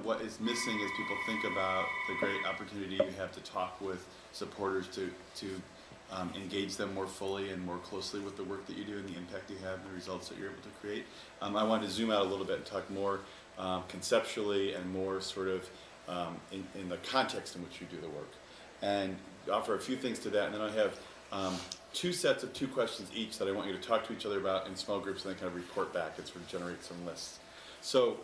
what is missing is people think about the great opportunity you have to talk with supporters to engage them more fully and more closely with the work that you do and the impact you have and the results that you're able to create. I wanted to zoom out a little bit and talk more conceptually and more sort of in the context in which you do the work, and offer a few things to that. And then I have two sets of 2 questions each that I want you to talk to each other about in small groups and then kind of report back and sort of generate some lists. So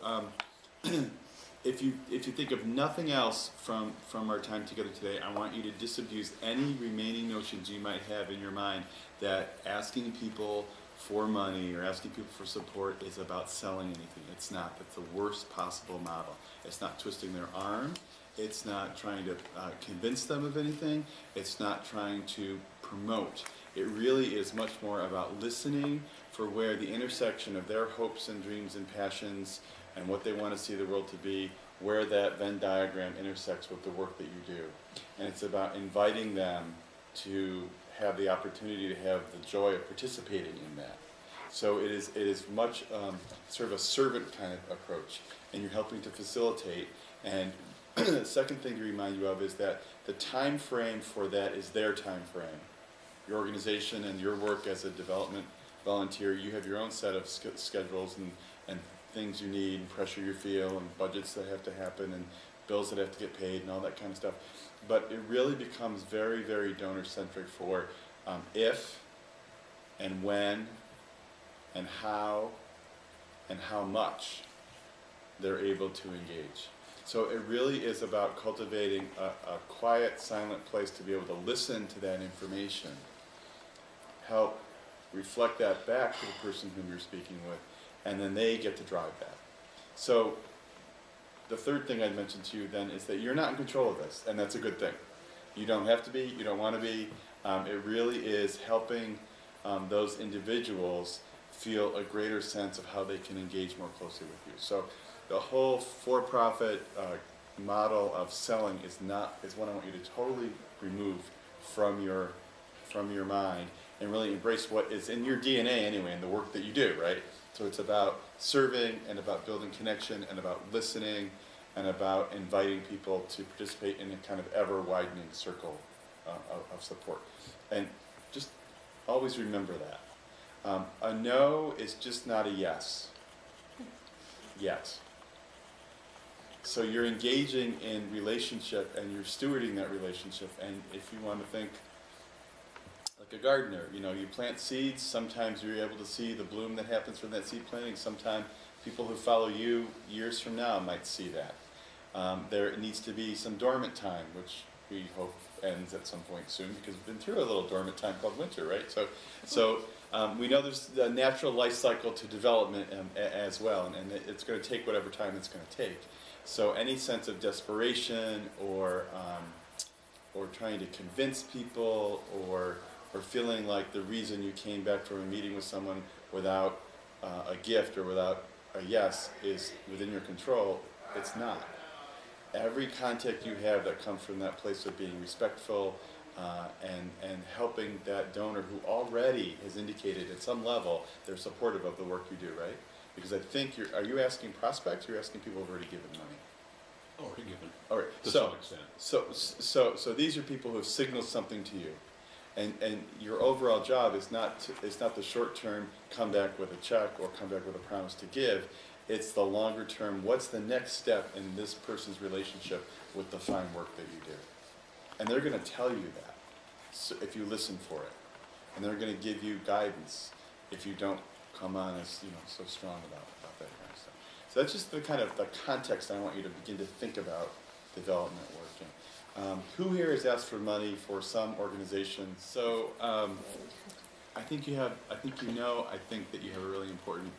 if you think of nothing else from our time together today, I want you to disabuse any remaining notions you might have in your mind that asking people for money or asking people for support is about selling anything. It's not. That's the worst possible model. It's not twisting their arm. It's not trying to convince them of anything. It's not trying to promote. It really is much more about listening for where the intersection of their hopes and dreams and passions and what they want to see the world to be, where that Venn diagram intersects with the work that you do. And it's about inviting them to have the opportunity to have the joy of participating in that. So it is much sort of a servant kind of approach, and you're helping to facilitate. And the second thing to remind you of is that the time frame for that is their time frame. Your organization and your work as a development volunteer, you have your own set of schedules and things you need, and pressure you feel, and budgets that have to happen, and bills that have to get paid, and all that kind of stuff. But it really becomes very, very donor-centric for if and when and how much they're able to engage. So it really is about cultivating a quiet, silent place to be able to listen to that information, help reflect that back to the person whom you're speaking with, and then they get to drive that. So the third thing I'd mention to you then is that you're not in control of this, and that's a good thing. You don't have to be, you don't want to be. It really is helping those individuals feel a greater sense of how they can engage more closely with you. So the whole for-profit model of selling is one I want you to totally remove from your mind and really embrace what is in your DNA anyway in the work that you do, right? So it's about serving and about building connection and about listening and about inviting people to participate in a kind of ever-widening circle of support. And just always remember that. A no is just not a yes yet. So you're engaging in relationship and you're stewarding that relationship. And if you want to think like a gardener, you plant seeds. Sometimes you're able to see the bloom that happens from that seed planting. Sometimes people who follow you years from now might see that. There needs to be some dormant time, which we hope ends at some point soon, because we've been through a little dormant time called winter, right? So we know there's a natural life cycle to development as well, and it's going to take whatever time it's going to take. So any sense of desperation or trying to convince people or feeling like the reason you came back from a meeting with someone without a gift or without a yes is within your control, it's not. Every contact you have that comes from that place of being respectful and helping that donor who already has indicated at some level they're supportive of the work you do, right? Because I think are you asking prospects or you're asking people who've already given money? Already given. All right. To some extent. So these are people who have signaled something to you. And your overall job is not the short term come back with a check or come back with a promise to give. It's the longer term, what's the next step in this person's relationship with the fine work that you do? And they're going to tell you that so if you listen for it. And they're going to give you guidance if you don't come on as so strong about that kind of stuff. So that's just the kind of the context I want you to begin to think about development work in. Who here has asked for money for some organization? So I think that you have a really important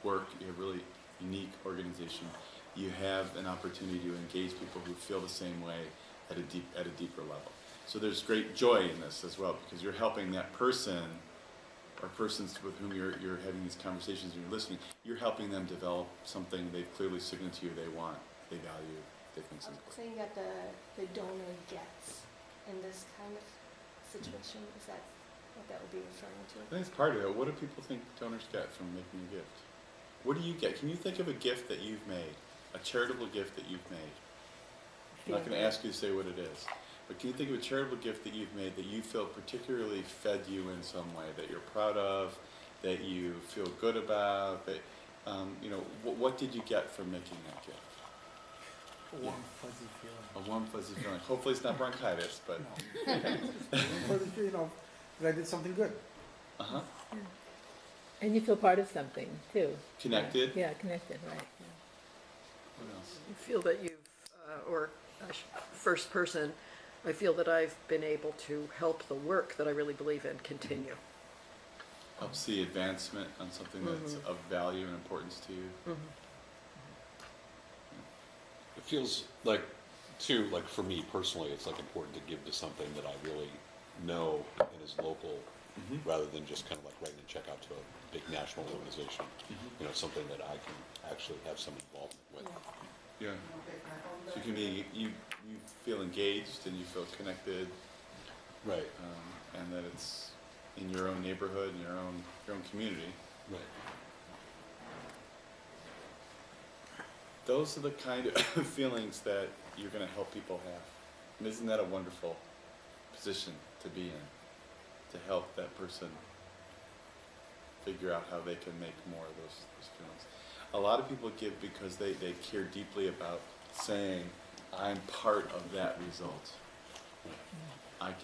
work. You have a really unique organization. You have an opportunity to engage people who feel the same way at a deeper level. So there's great joy in this as well, because you're helping that person or persons with whom you're having these conversations and you're listening, you're helping them develop something they've clearly signaled to you they want, they value, they think is important. Saying that the donor gets in this kind of situation, is that what that would be referring to? I think it's part of it. What do people think donors get from making a gift? What do you get? Can you think of a gift that you've made a charitable gift that you've made. I'm not going to ask you to say what it is, but can you think of a charitable gift that you've made that you feel particularly fed you in some way, that you're proud of, that you feel good about, that, you know, what did you get from making that gift? A warm, fuzzy feeling. A warm, fuzzy feeling. Hopefully it's not bronchitis, but... No. Fuzzy feeling, you know, that I did something good. Uh-huh. Yeah. And you feel part of something, too. Connected? Right. Yeah, connected, right. Yeah. What else? I feel that you've, first person, I feel that I've been able to help the work that I really believe in continue. Help see advancement on something that's of value and importance to you. It feels like, too, like for me personally, it's like important to give to something that I really know and is local, rather than just kind of like writing a check out to a big national organization. You know, something that I can actually have some involvement with. Yeah. So you can be, you feel engaged and you feel connected, Right. and that it's in your own neighborhood, in your own community. Right. Those are the kind of feelings that you're going to help people have. And isn't that a wonderful position to be in? To help that person figure out how they can make more of those feelings. A lot of people give because they care deeply about saying, I'm part of that result.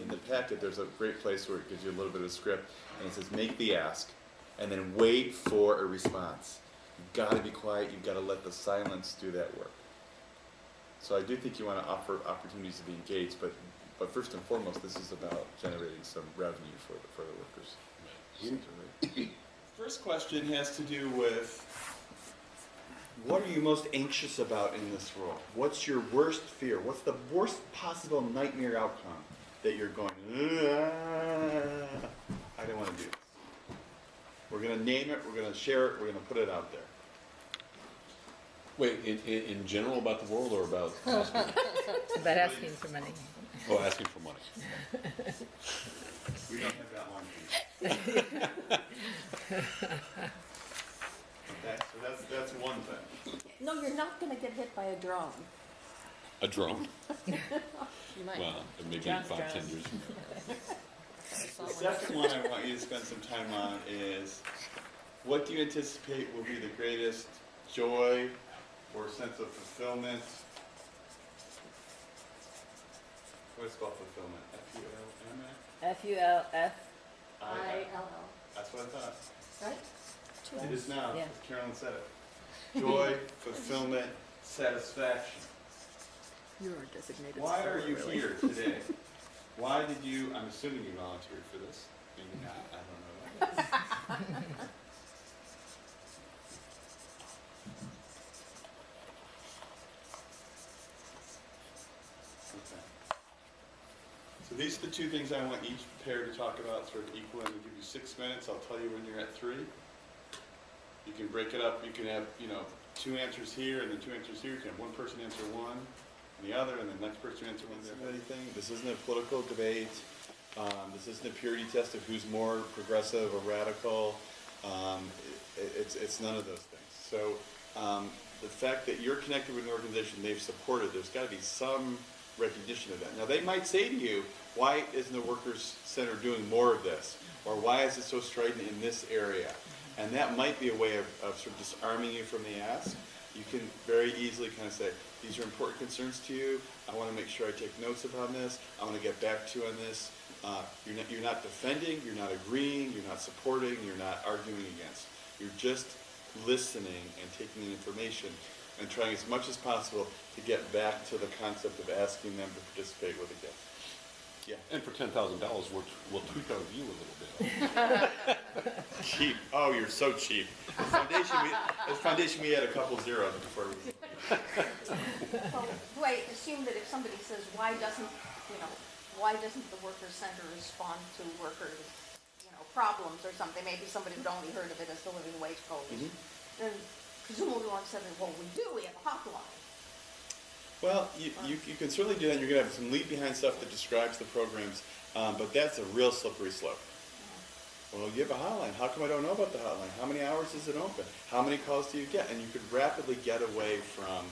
In the packet, there's a great place where it gives you a little bit of a script, and it says, make the ask, and then wait for a response. You've got to be quiet, you've got to let the silence do that work. So I do think you want to offer opportunities to be engaged, but first and foremost, this is about generating some revenue for the workers. Right. First question has to do with, what are you most anxious about in this role? What's your worst fear? What's the worst possible nightmare outcome that you're going, I don't want to do this. We're going to name it, we're going to share it, we're going to put it out there. Wait, in general about the world or about asking? About asking for money. Oh, asking for money. We don't have that long for you. Okay, so that's one thing. No, you're not going to get hit by a drone. A drone? You might. Well, maybe John's 5, 10 drone. years. The second one I want you to spend some time on is, what do you anticipate will be the greatest joy or sense of fulfillment? What is called fulfillment? F-U-L-M-A? F-U-L-F. I-L-L, That's what I thought. right? It is now. Yeah. Carolyn said it. Joy, fulfillment, satisfaction. You're a designated Why are seller, you really. here today? Why did you, I'm assuming you volunteered for this. Maybe not, I don't know that. Okay. So these are the two things I want each pair to talk about sort of equal. I'm going to give you 6 minutes. I'll tell you when you're at 3. You can break it up. You can have, 2 answers here and then 2 answers here. You can have one person answer one and the other, and the next person answer one. Anything. This isn't a political debate. This isn't a purity test of who's more progressive or radical. It's none of those things. So the fact that you're connected with an organization they've supported, there's got to be some recognition of that. Now they might say to you, why isn't the Workers Center doing more of this? Or why is it so strident in this area? And that might be a way of sort of disarming you from the ask. You can very easily kind of say, these are important concerns to you. I want to make sure I take notes upon this. I want to get back to you on this. You're not defending, you're not agreeing, you're not supporting, you're not arguing against. You're just listening and taking in information and trying as much as possible to get back to the concept of asking them to participate with a gift. Yeah. And for $10,000, we'll tweak our view a little bit. Cheap. Oh, you're so cheap. As foundation, we had a couple zeros before we... Well, do I assume that if somebody says, why doesn't the Workers Center respond to workers, problems or something, maybe somebody who'd only heard of it as the living wage coalition, then presumably one said, well, we have a hotline. Well, you can certainly do that. You're going to have some leave behind stuff that describes the programs, but that's a real slippery slope. Well, you have a hotline. How come I don't know about the hotline? How many hours is it open? How many calls do you get? And you could rapidly get away from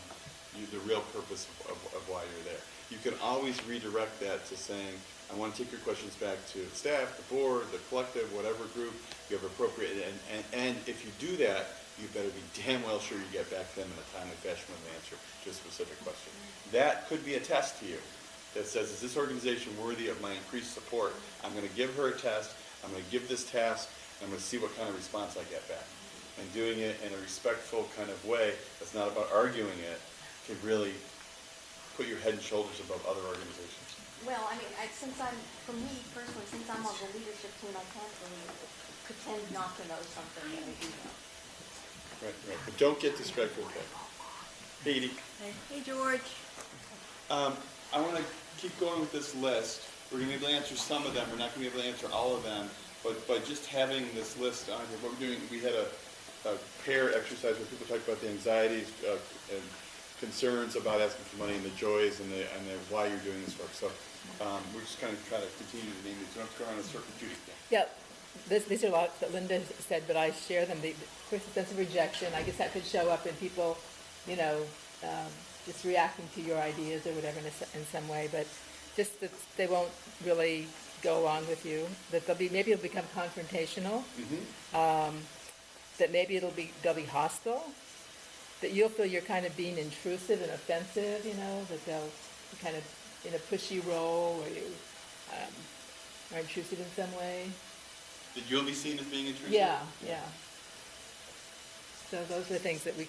the real purpose of why you're there. You can always redirect that to saying, I want to take your questions back to the staff, the board, the collective, whatever group you have appropriate. And if you do that, you better be damn well sure you get back to them in a timely fashion with an answer to a specific question. That could be a test to you that says, is this organization worthy of my increased support? I'm going to give her a test. I'm going to give this task. I'm going to see what kind of response I get back. And doing it in a respectful kind of way that's not about arguing it can really put your head and shoulders above other organizations. Well, I mean, for me personally, since I'm on the leadership team, I can't really pretend not to know something that I do know. Right. But don't get distracted with that. Hey, Edie. Hey, George. I want to keep going with this list. We're going to be able to answer some of them. We're not going to be able to answer all of them. But by just having this list on here, what we're doing, we had a pair exercise where people talked about the anxieties and concerns about asking for money and the joys and the why you're doing this work. So we're just kind of trying to continue to name these. You don't have to go around a circle, Judy. Yeah, these are lots that Linda said, but I share them. The first sense of rejection, I guess that could show up in people, just reacting to your ideas or whatever in some way, but just that they won't really go along with you. That maybe it'll become confrontational. Mm-hmm. That maybe they'll be hostile. That you'll feel you're kind of being intrusive and offensive. That they'll be kind of in a pushy role, or you are intrusive in some way. That you'll be seen as being intrusive? Yeah. So those are things that we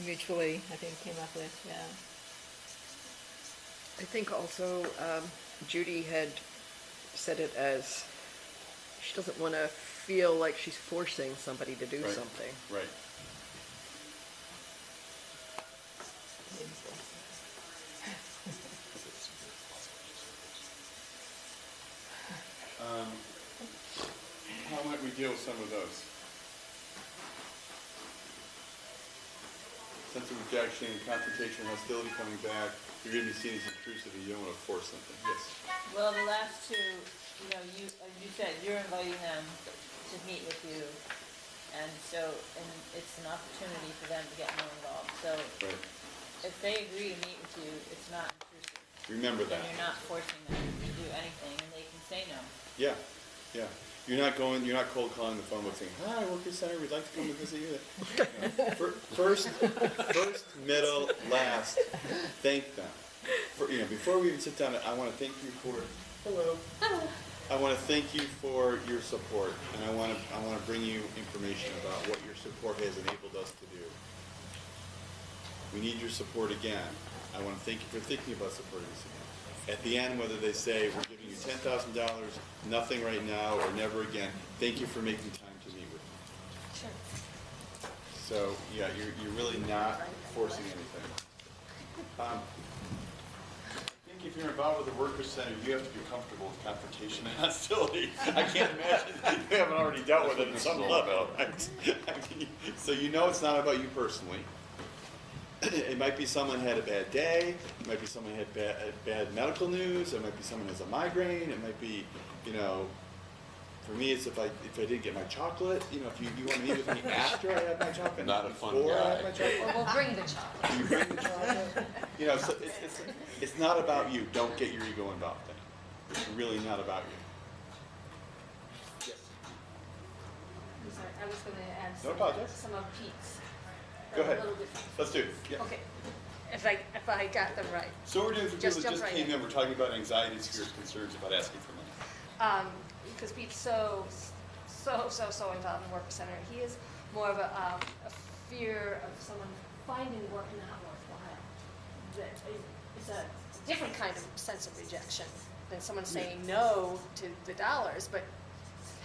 mutually, I think, came up with, yeah. I think also Judy had said it as she doesn't want to feel like she's forcing somebody to do something. Right. How might we deal with some of those? Sense of rejection, confrontation, hostility coming back. You're going to be seen as intrusive and you don't want to force something. Yes. Well, the last two, you said you're inviting them to meet with you, and it's an opportunity for them to get more involved. So if they agree to meet with you, it's not intrusive. Remember that. And you're not forcing them to do anything, and they can say no. Yeah. You're not cold calling the phone book saying, "Hi, Workers Center, we'd like to come and visit you." First, middle, last, thank them. Before we even sit down, I want to thank you for, hello. I want to thank you for your support, and I want to bring you information about what your support has enabled us to do. We need your support again. I want to thank you for thinking about supporting us again. At the end, whether they say, we're giving you $10,000, nothing right now, or never again, thank you for making time to meet with me. Sure. So, yeah, you're really not forcing anything. I think if you're involved with the Workers Center, you have to be comfortable with confrontation and hostility. I can't imagine you haven't already dealt with it at some level. So it's not about you personally. It might be someone had a bad day. It might be someone had bad medical news. It might be someone has a migraine. It might be, for me, it's if I didn't get my chocolate. If you want to meet with me after I have my chocolate, not a fun before guy. I have my chocolate. Or we'll bring the chocolate. You bring the chocolate. So it's not about you. Don't get your ego involved in it. It's really not about you. Yes. I'm sorry, I was going to add No apologies. some of Pete's. Go ahead. A little different. Let's do it. Yeah. Okay, if I got them right. So what we're doing for people Just that jump just right came in. in, we're talking about anxieties, fears, concerns about asking for money. Because Pete's so involved in Workers Center. He is more of a fear of someone finding work not worthwhile. That is a different kind of sense of rejection than someone saying no to the dollars, but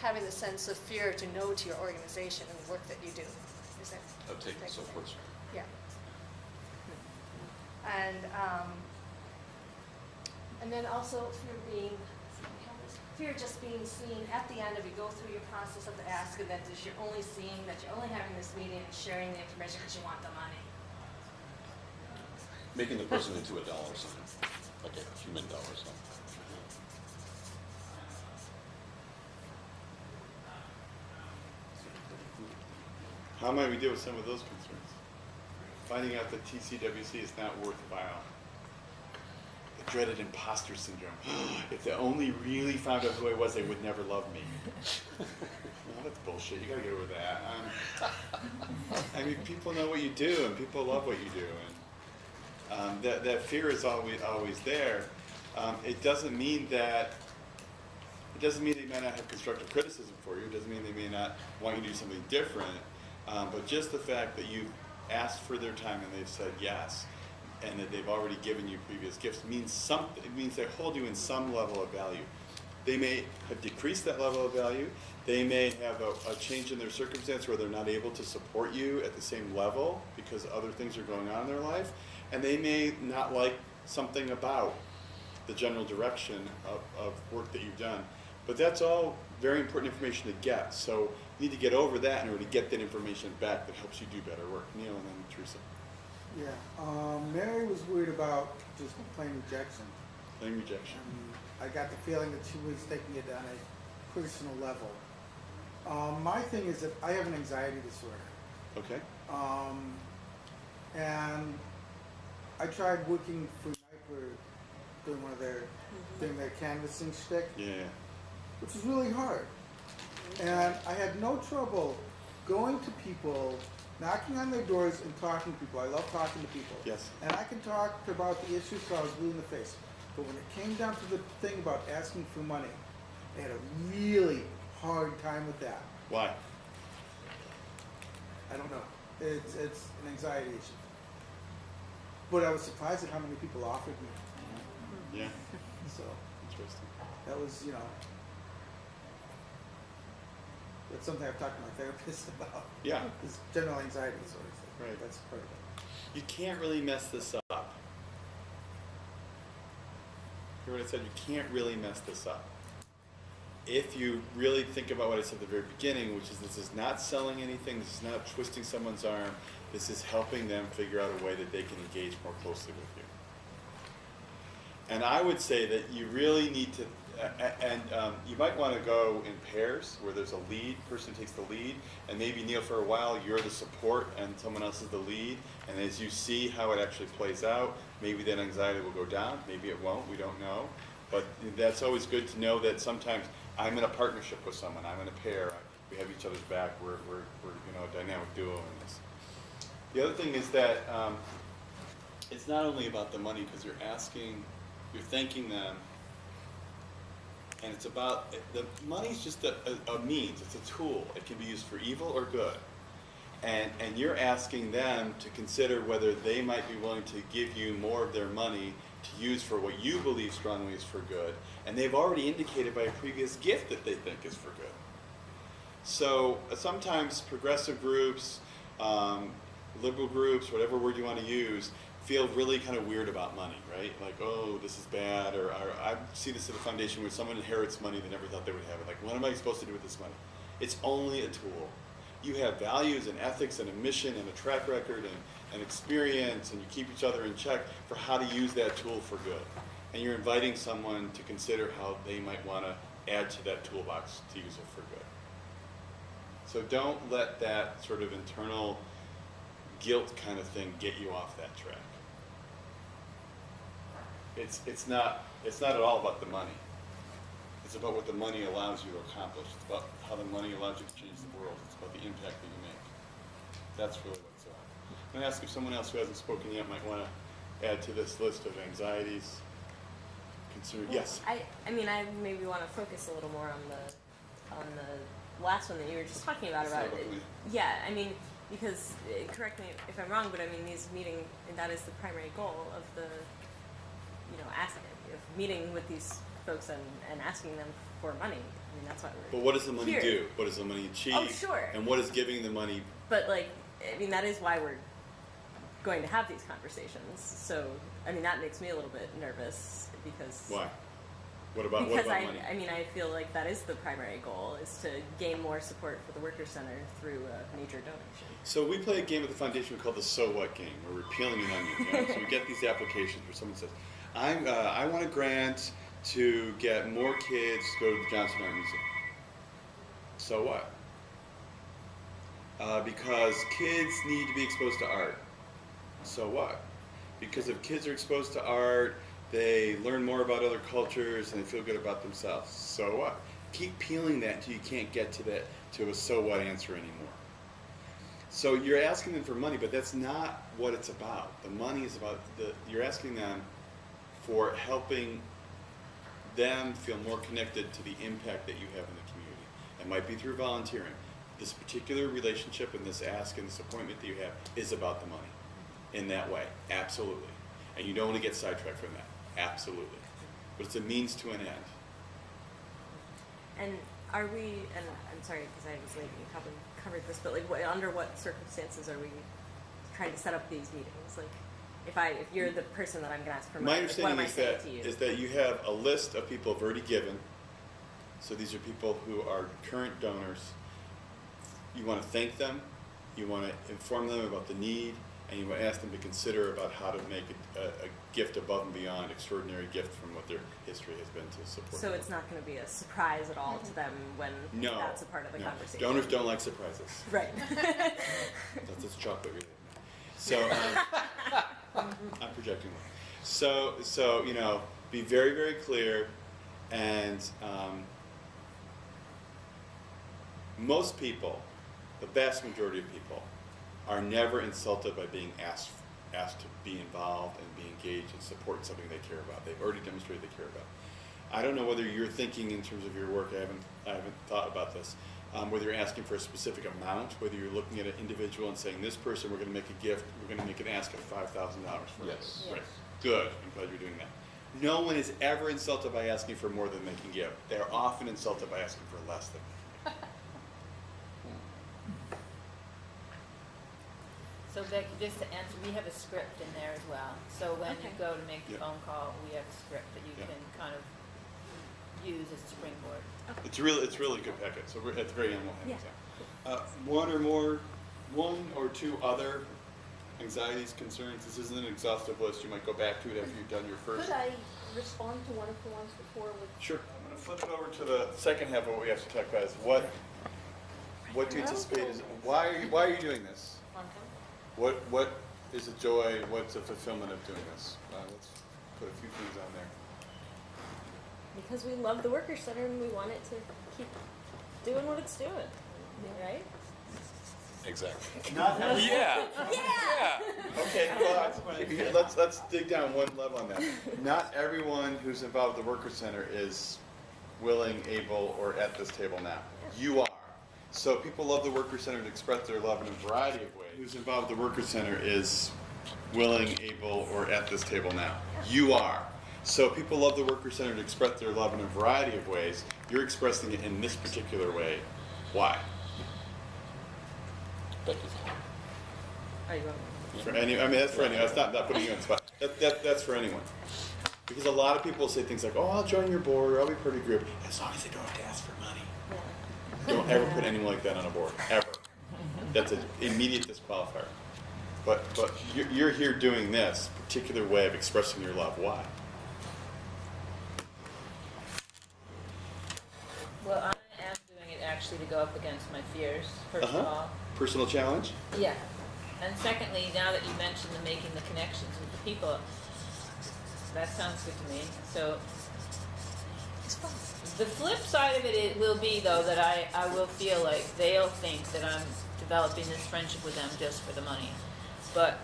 having the sense of fear to no to your organization and the work that you do. Is that? Of taking so forth. Yeah. And then also fear just being seen at the end of you go through your process of the ask, and that you're only seeing that you're only having this meeting and sharing the information because you want the money. Making the person into a dollar sign, like a human dollar sign. How might we deal with some of those concerns? Finding out that TCWC is not worthwhile. The dreaded imposter syndrome. If they only really found out who I was, they would never love me. No, that's bullshit. You gotta get over that. I mean, people know what you do, and people love what you do, and that fear is always there. It doesn't mean they may not have constructive criticism for you. It doesn't mean they may not want you to do something different. But just the fact that you've asked for their time and they've said yes, and that they've already given you previous gifts means something. It means they hold you in some level of value. They may have decreased that level of value. They may have a change in their circumstance where they're not able to support you at the same level because other things are going on in their life. And they may not like something about the general direction of work that you've done. But that's all very important information to get. So you need to get over that in order to get that information back that helps you do better work. Neil and then Teresa. Yeah, Mary was worried about just plain rejection. Plain rejection. I got the feeling that she was taking it on a personal level. My thing is that I have an anxiety disorder. Okay. And I tried working for Sniper doing doing their canvassing shtick, Yeah. which was really hard. And I had no trouble going to people, knocking on their doors and talking to people. I love talking to people. Yes. And I can talk about the issues till I was blue in the face. But when it came down to the thing about asking for money, I had a really hard time with that. Why? I don't know. It's an anxiety issue. But I was surprised at how many people offered me. Yeah. So Interesting. that was, that's something I've talked to my therapist about. Yeah. This general anxiety disorder. Right. That's part of it. You can't really mess this up. Hear what I said? You can't really mess this up. If you really think about what I said at the very beginning, which is this is not selling anything, this is not twisting someone's arm, this is helping them figure out a way that they can engage more closely with you. And I would say that you really need to, you might want to go in pairs where there's a lead, person takes the lead, and maybe Neil for a while you're the support and someone else is the lead, and as you see how it actually plays out, maybe that anxiety will go down, maybe it won't, we don't know. But that's always good to know that sometimes I'm in a partnership with someone, I'm in a pair, we have each other's back, we're a dynamic duo in this. The other thing is that it's not only about the money because you're thanking them, and it's about, the money's just a means, it's a tool. It can be used for evil or good. And you're asking them to consider whether they might be willing to give you more of their money to use for what you believe strongly is for good. And they've already indicated by a previous gift that they think is for good. So sometimes progressive groups, liberal groups, whatever word you want to use, feel really kind of weird about money, right? Like, oh, this is bad, or I see this at a foundation where someone inherits money they never thought they would have it. Like, what am I supposed to do with this money? It's only a tool. You have values and ethics and a mission and a track record and experience, and you keep each other in check for how to use that tool for good. And you're inviting someone to consider how they might want to add to that toolbox to use it for good. So don't let that sort of internal guilt kind of thing get you off that track. It's not at all about the money. It's about what the money allows you to accomplish. It's about how the money allows you to change the world. It's about the impact that you make. That's really what it's about. I'm going to ask if someone else who hasn't spoken yet might want to add to this list of anxieties, concerns. Yes? I mean, I maybe want to focus a little more on the last one that you were just talking about. Yeah, I mean, because, correct me if I'm wrong, but I mean, these meeting, and that is the primary goal of the, of meeting with these folks and asking them for money. I mean, that's why we're But what does the money here. do? What does the money achieve? Oh, sure. And what is giving the money? But, I mean, that is why we're going to have these conversations. So, I mean, that makes me a little bit nervous because... Why? What about money? money? I mean, I feel like that is the primary goal, is to gain more support for the Workers Center through a major donation. So we play a game at the foundation called the So What game, where we're peeling an onion. So we get these applications where someone says, I want a grant to get more kids to go to the Johnson Art Museum. So what? because kids need to be exposed to art. So what? Because if kids are exposed to art, they learn more about other cultures and they feel good about themselves. So what? Keep peeling that until you can't get to a so what answer anymore. So you're asking them for money, but that's not what it's about. The money is about you're asking them for helping them feel more connected to the impact that you have in the community. It might be through volunteering. This particular relationship and this ask and this appointment that you have is about the money in that way, absolutely. And you don't want to get sidetracked from that, absolutely. But it's a means to an end. And are we, and I'm sorry because I was late, you probably covered this, but like under what circumstances are we trying to set up these meetings? Like if you're the person that I'm going to ask for money, My understanding like, what am I saying to you? is that you have a list of people who've already given. So these are people who are current donors. You want to thank them, you want to inform them about the need, and you want to ask them to consider about how to make a gift above and beyond, extraordinary gift from what their history has been to support So them. it's not going to be a surprise at all to them when that's a part of the conversation. Donors don't like surprises. Right. That's just chocolate related. So I'm projecting one. So be very, very clear, and most people, the vast majority of people, are never insulted by being asked to be involved and be engaged and support something they care about. They've already demonstrated they care about. I don't know whether you're thinking in terms of your work. I haven't thought about this. Whether you're asking for a specific amount, whether you're looking at an individual and saying, this person, we're going to make a gift, we're going to make an ask of $5,000 for Yes. Right. Good. I'm glad you're doing that. No one is ever insulted by asking for more than they can give. They're often insulted by asking for less than. So Becky, just to answer, we have a script in there as well. So when you Okay. go to make the Yeah. phone call, we have a script that you Yeah. can kind of use as a springboard. It's really good packet. So it's very animal Yeah. handling. One or two other anxieties, concerns. This isn't an exhaustive list. You might go back to it after you've done your first. Could I respond to one of the ones before with? Sure. I'm going to flip it over to the second half of what we have to talk about. Is what do you anticipate? Why are you doing this? What is a joy? What's a fulfillment of doing this? Let's put a few things on there. Because we love the Workers Center and we want it to keep doing what it's doing, right? Exactly. Not every, Yeah. Okay, well, let's dig down one level on that. Not everyone who's involved with the Workers Center is willing, able, or at this table now. You are. So people love the Workers Center to express their love in a variety of ways. Who's involved with the Workers Center is willing, able, or at this table now. You are. So people love the Workers Center to express their love in a variety of ways. You're expressing it in this particular way. Why? Are you going? For that's for anyone. That's not putting you on the spot. That's for anyone. Because a lot of people say things like, "Oh, I'll join your board, or I'll be part of your group," as long as they don't have to ask for money. Don't ever put anyone like that on a board, ever. That's an immediate disqualifier. But you're here doing this particular way of expressing your love. Why? Well, I am doing it actually to go up against my fears, first of all. Personal challenge? Yeah. And secondly, now that you mentioned making the connections with the people, that sounds good to me. So the flip side of it will be, though, that I will feel like they'll think that I'm developing this friendship with them just for the money. But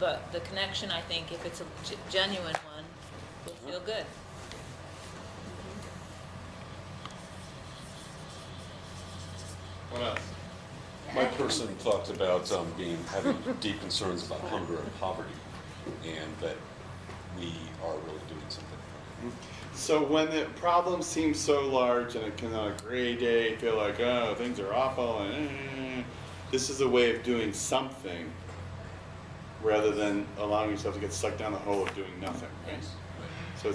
the connection, I think, if it's a genuine one, will feel good. What else? My person talked about having deep concerns about hunger and poverty, and that we are really doing something. So when the problem seems so large and it can on a gray day feel like, oh, things are awful, and this is a way of doing something rather than allowing yourself to get sucked down the hole of doing nothing. Yes. So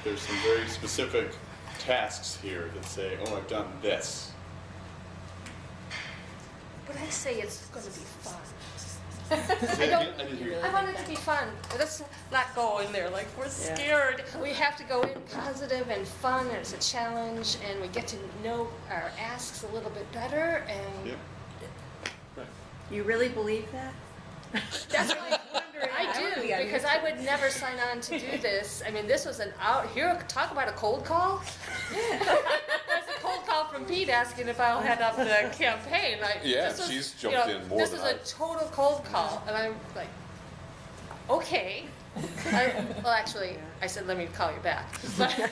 there's some very specific tasks here that say, oh, I've done this. But I say it's going to be fun. Say it again? I didn't hear you. I want it to be fun. Let's not go in there like we're scared. We have to go in positive and fun, and it's a challenge, and we get to know our asks a little bit better, and Yep. You really believe that? that's why I do, because I would never sign on to do this. I mean, this was an out, here, talk about a cold call. That's a cold call from Pete asking if I'll head up the campaign. Yeah, this was, she's jumped in more This than is I. a total cold call, and I'm like, okay. Well, actually, I said, let me call you back. But- Potential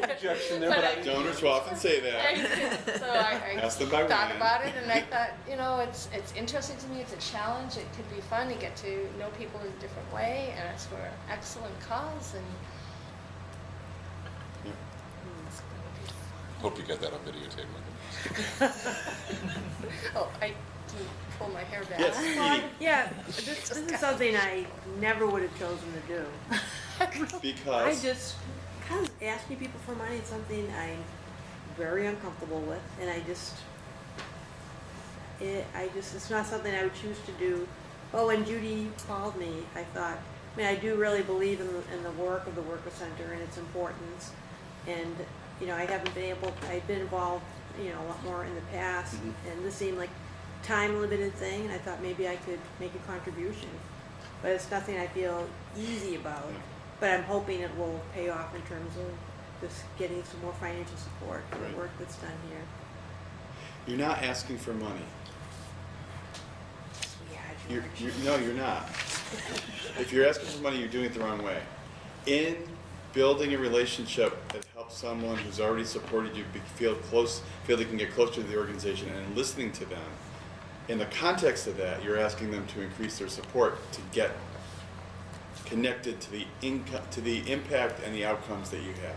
rejection there, But but I- I. Donors will often say that. So I Ask them by thought when. about it, and I thought, it's interesting to me. It's a challenge. It could be fun. You get to know people in a different way, and it's for an excellent cause. And Yep. it's gonna be fun. Hope you got that on videotape. Oh, I didn't pull my hair back. Yes, Edie. Yeah, this is something I never would have chosen to do. I Because just, because asking people for money is something I'm very uncomfortable with, and it's not something I would choose to do. Well, when Judy called me, I thought, I do really believe in the work of the Worker Center and its importance. And, I've been involved, a lot more in the past, and this seemed like a time-limited thing, and I thought maybe I could make a contribution. But it's nothing I feel easy about, but I'm hoping it will pay off in terms of just getting some more financial support for Right. the work that's done here. you're not asking for money. Yeah, No, you're not. If you're asking for money, you're doing it the wrong way. In building a relationship that helps someone who's already supported you feel they can get closer to the organization, and listening to them, in the context of that, you're asking them to increase their support to get connected to the impact and the outcomes that you have.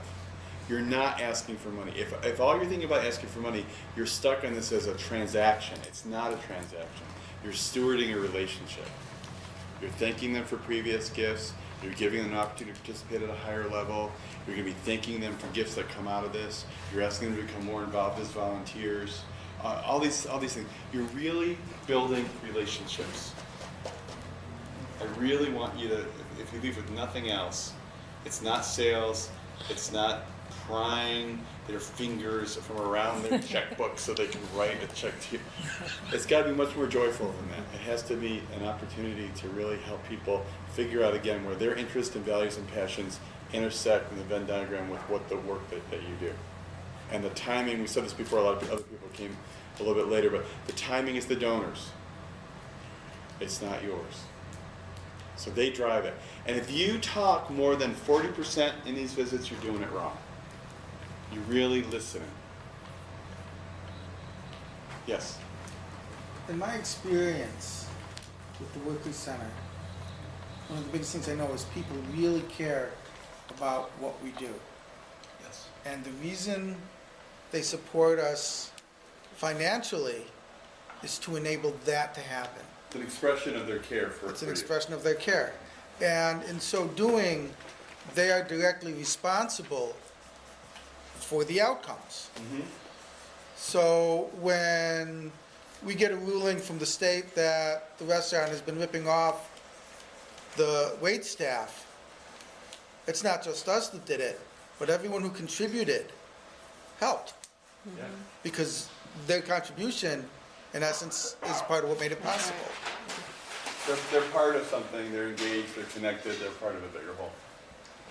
You're not asking for money. If all you're thinking about asking for money, you're stuck on this as a transaction. It's not a transaction. You're stewarding a relationship. You're thanking them for previous gifts. You're giving them an opportunity to participate at a higher level. You're going to be thanking them for gifts that come out of this. You're asking them to become more involved as volunteers. All these things. You're really building relationships. I really want you to, if you leave with nothing else, it's not sales, it's not prying their fingers from around their checkbook so they can write a check to you. It's got to be much more joyful than that. It has to be an opportunity to really help people figure out again where their interests and values and passions intersect in the Venn diagram with what the work that you do. And the timing, we said this before, a lot of other people came a little bit later, but the timing is the donors. It's not yours. So they drive it. And if you talk more than 40% in these visits, you're doing it wrong. You're really listening. Yes? In my experience with the Workers Center, one of the biggest things I know is people really care about what we do. Yes. And the reason they support us financially is to enable that to happen. It's an expression of their care for It's an you. expression of their care. And in so doing, they are directly responsible for the outcomes. Mhm. So when we get a ruling from the state that the restaurant has been ripping off the wait staff, it's not just us that did it, but everyone who contributed helped. Yeah. Because their contribution, in essence, is part of what made it possible. They're part of something, they're engaged, they're connected, they're part of a bigger whole.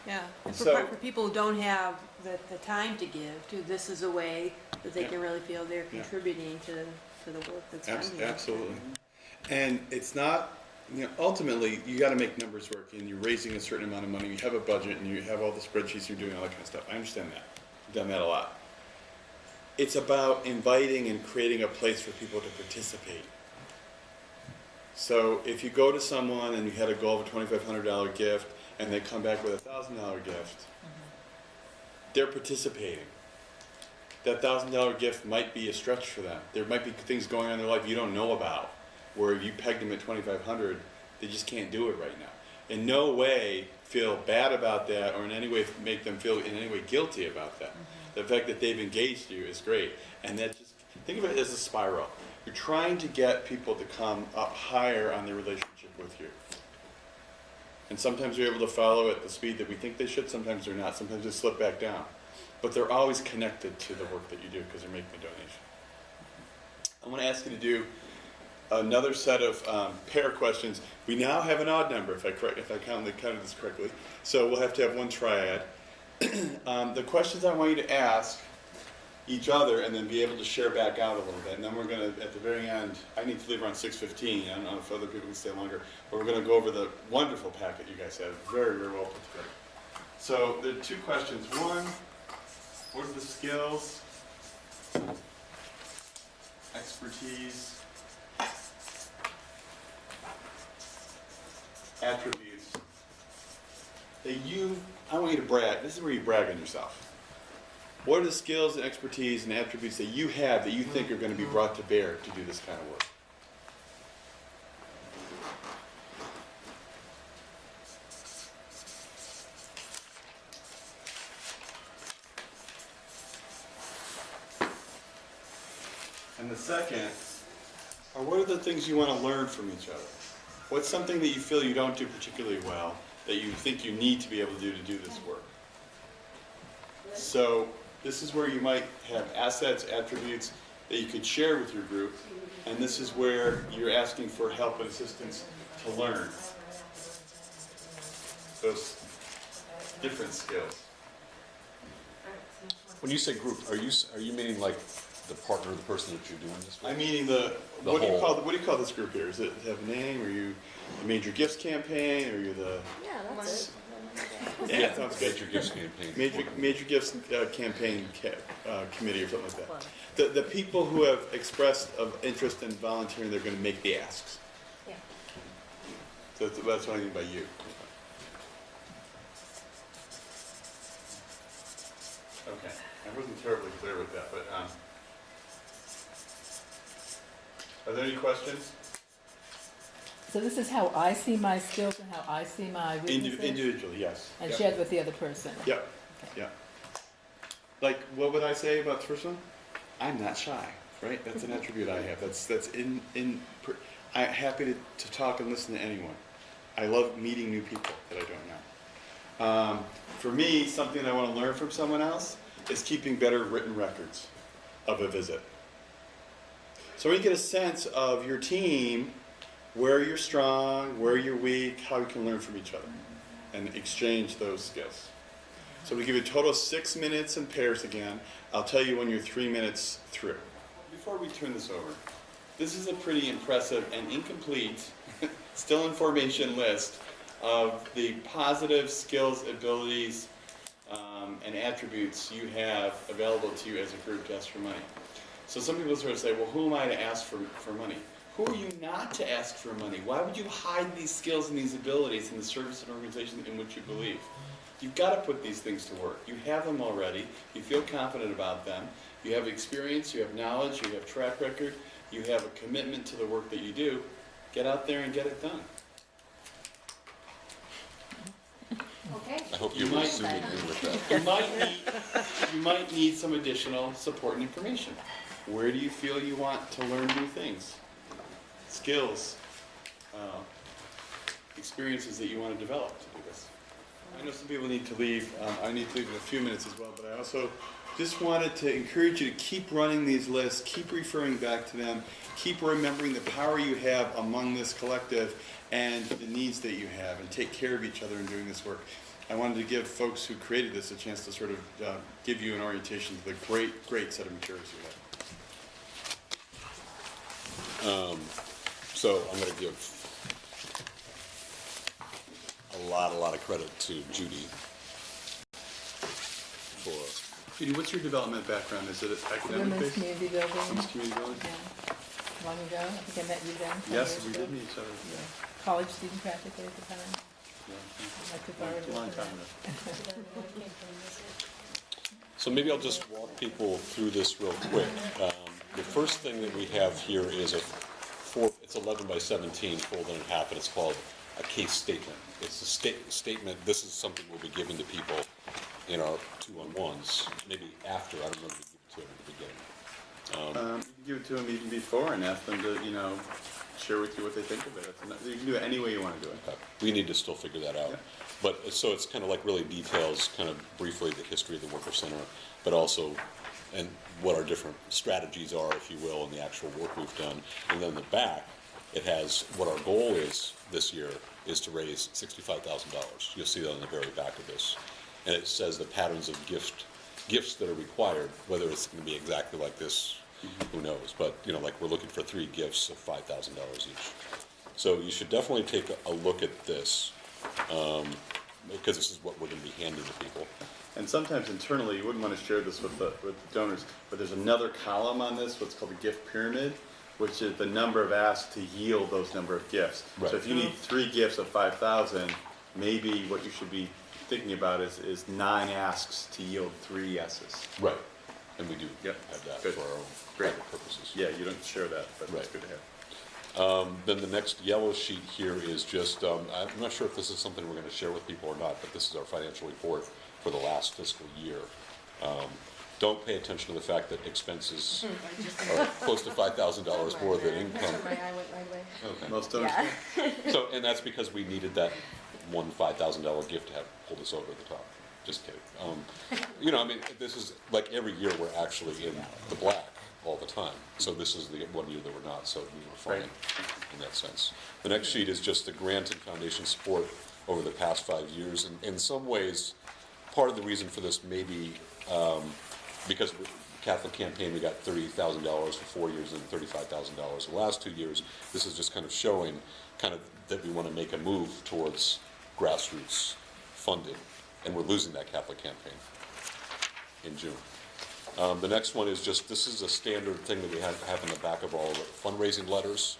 Yeah, and So- for people who don't have the time to give, too, this is a way that they can really feel they're contributing to the work that's done here. Absolutely. And it's not, ultimately, you got to make numbers work, and you're raising a certain amount of money, you have a budget, and you have all the spreadsheets, you're doing all that kind of stuff. I understand that. I've done that a lot. It's about inviting and creating a place for people to participate. So if you go to someone and you had a goal of a $2,500 gift, and they come back with a $1,000 gift, they're participating. That $1,000 gift might be a stretch for them. There might be things going on in their life you don't know about, where if you pegged them at $2,500, they just can't do it right now. In no way feel bad about that, or in any way make them feel in any way guilty about that. The fact that they've engaged you is great, and that just think of it as a spiral. You're trying to get people to come up higher on their relationship with you. And sometimes you're able to follow at the speed that we think they should, sometimes they're not, sometimes they slip back down. But they're always connected to the work that you do because they're making a donation. I want to ask you to do another set of pair questions. We now have an odd number, if I counted this correctly. So we'll have to have one triad. The questions I want you to ask each other and then be able to share back out a little bit. And then we're going to, at the very end, I need to leave around 6:15. I don't know if other people can stay longer. But we're going to go over the wonderful packet you guys have. Very, very well put together. So there are two questions. One, what are the skills, expertise, attributes that I want you to brag. This is where you brag on yourself. What are the skills and expertise and attributes that you have that you think are going to be brought to bear to do this kind of work? And the second, or what are the things you want to learn from each other? What's something that you feel you don't do particularly well that you think you need to be able to do this work? So this is where you might have assets, attributes that you could share with your group, and this is where you're asking for help and assistance to learn those different skills. When you say group, are you meaning like the partner, the person that you're doing this with? I'm meaning what do you call this group here? Does it have a name? Are you the Major Gifts Campaign? Are you the Yeah, that's it. Yeah, sounds good. Major Gifts Campaign. Major Gifts Campaign Committee or something like that. The people who have expressed of interest in volunteering, they're going to make the asks. Yeah. So that's what I mean by you. Okay, I wasn't terribly clear with that, but are there any questions? So this is how I see my skills and how I see my weaknesses? Individually, yes. And Yep. shared with the other person? Yep, yeah. Like, what would I say about the first one? I'm not shy, right? That's an attribute I have. I'm happy to talk and listen to anyone. I love meeting new people that I don't know. For me, something I want to learn from someone else is keeping better written records of a visit. So we get a sense of your team, where you're strong, where you're weak, how we can learn from each other and exchange those skills. So we give you a total of 6 minutes in pairs again. I'll tell you when you're 3 minutes through. Before we turn this over, this is a pretty impressive and incomplete, still in formation list of the positive skills, abilities, and attributes you have available to you as a group to ask for money. So some people sort of say, well, who am I to ask for money? Who are you not to ask for money? Why would you hide these skills and these abilities in the service and organization in which you believe? You've got to put these things to work. You have them already. You feel confident about them. You have experience, you have knowledge, you have track record, you have a commitment to the work that you do. Get out there and get it done. Okay. I hope you will soon agree with that. You might need some additional support and information. Where do you feel you want to learn new things? Skills, experiences that you want to develop to do this. I know some people need to leave. I need to leave in a few minutes as well, but I also just wanted to encourage you to keep running these lists, keep referring back to them, keep remembering the power you have among this collective and the needs that you have, and take care of each other in doing this work. I wanted to give folks who created this a chance to sort of give you an orientation to the great set of materials you have. So I'm going to give a lot of credit to Judy for. Judy, what's your development background? Is it academic Women's based? community building. Women's community building? Yeah. Long ago, I think I met you then. 10 Yes, years we ago. did meet each other. Yeah. College student practically at the time. Not too far It's a long away time from ago. So maybe I'll just walk people through this real quick. The first thing that we have here is it's 11 by 17, folded in half, and it's called a case statement. It's a statement. This is something we'll be giving to people in our 2-on-1s, maybe after. I don't know if we give it to them at the beginning. give it to them even before and ask them to, share with you what they think of it. You can do it any way you want to do it. We need to still figure that out. Yeah. But, so it's kind of like really details, kind of briefly, the history of the Worker Center, but also, and what our different strategies are, if you will, and the actual work we've done. And then the back, it has what our goal is this year is to raise $65,000. You'll see that on the very back of this. And it says the patterns of gifts that are required, whether it's going to be exactly like this, who knows? But, like we're looking for 3 gifts of $5,000 each. So you should definitely take a look at this, because this is what we're going to be handing to people. And sometimes internally, you wouldn't want to share this with the donors, but there's another column on this, what's called the gift pyramid, which is the number of asks to yield those number of gifts. Right. So if you need 3 gifts of 5,000, maybe what you should be thinking about is 9 asks to yield 3 yeses. Right. And we do Yep. have that Good. for our own Great. private purposes. Yeah, you don't share that, but Right. it's good to have. Then the next yellow sheet here is just, I'm not sure if this is something we're going to share with people or not, but this is our financial report for the last fiscal year. Don't pay attention to the fact that expenses are close to $5,000 more than income. My eye went right away. Okay. Most donors Yeah. do. So, and that's because we needed that one $5,000 gift to have pulled us over the top. Just kidding. This is like every year we're actually in the black all the time. So this is the one year that we're not, so we were fine Right. in that sense. The next sheet is just the grant and foundation support over the past 5 years. And in some ways, part of the reason for this may be because of the Catholic campaign, we got $30,000 for 4 years and $35,000 the last 2 years. This is just kind of showing that we want to make a move towards grassroots funding. And we're losing that Catholic campaign in June. The next one is just, this is a standard thing that we have in the back of all the fundraising letters.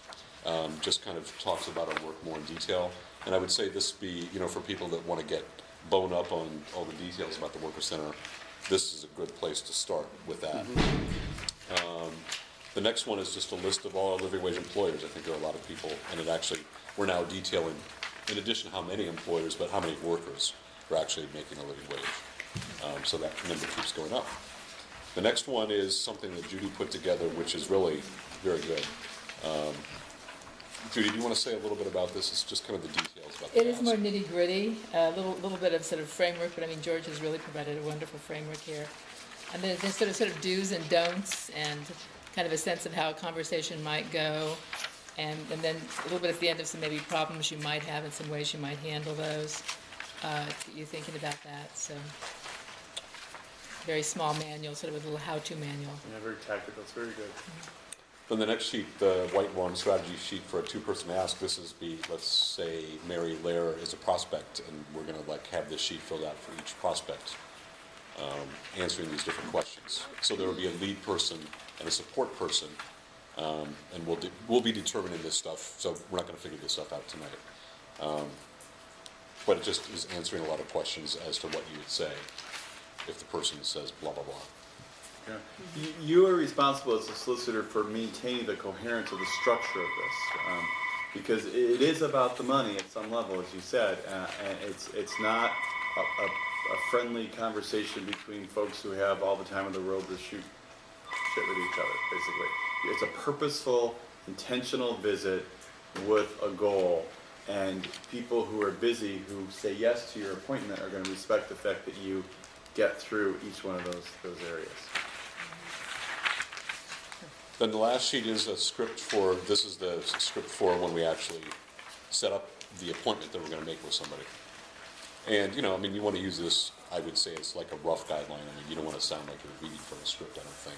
Just kind of talks about our work more in detail. And I would say this be, for people that want to get bone up on all the details about the Worker Center, this is a good place to start with that. The next one is just a list of all our living wage employers. I think there are a lot of people, and it actually, we're now detailing, in addition to how many employers, but how many workers are actually making a living wage. So that number keeps going up. The next one is something that Judy put together, which is really very good. Judy, do you want to say a little bit about this? It's just kind of the details about the It is ask. more nitty gritty, a little bit of sort of framework, but George has really provided a wonderful framework here. And then there's sort of do's and don'ts, and kind of a sense of how a conversation might go, and then a little bit at the end of some maybe problems you might have and some ways you might handle those. You're thinking about that, so very small manual, sort of a little how-to manual. Yeah, very tactical. It's very good. Then the next sheet, the white one, strategy sheet for a 2-person ask. This is let's say Mary Lair is a prospect, and we're going to have this sheet filled out for each prospect, answering these different questions. So there will be a lead person and a support person, and we'll be determining this stuff. So we're not going to figure this stuff out tonight. But it just is answering a lot of questions as to what you would say if the person says blah blah blah. Yeah. You are responsible as a solicitor for maintaining the coherence of the structure of this, because it is about the money at some level, as you said, and it's not a friendly conversation between folks who have all the time in the world to shoot shit with each other, basically. It's a purposeful, intentional visit with a goal, and people who are busy, who say yes to your appointment, are going to respect the fact that you get through each one of those areas. Then the last sheet is a script for, this is the script for when we actually set up the appointment that we're going to make with somebody. And, you want to use this, I would say it's like a rough guideline. You don't want to sound like you're reading from a script, I don't think.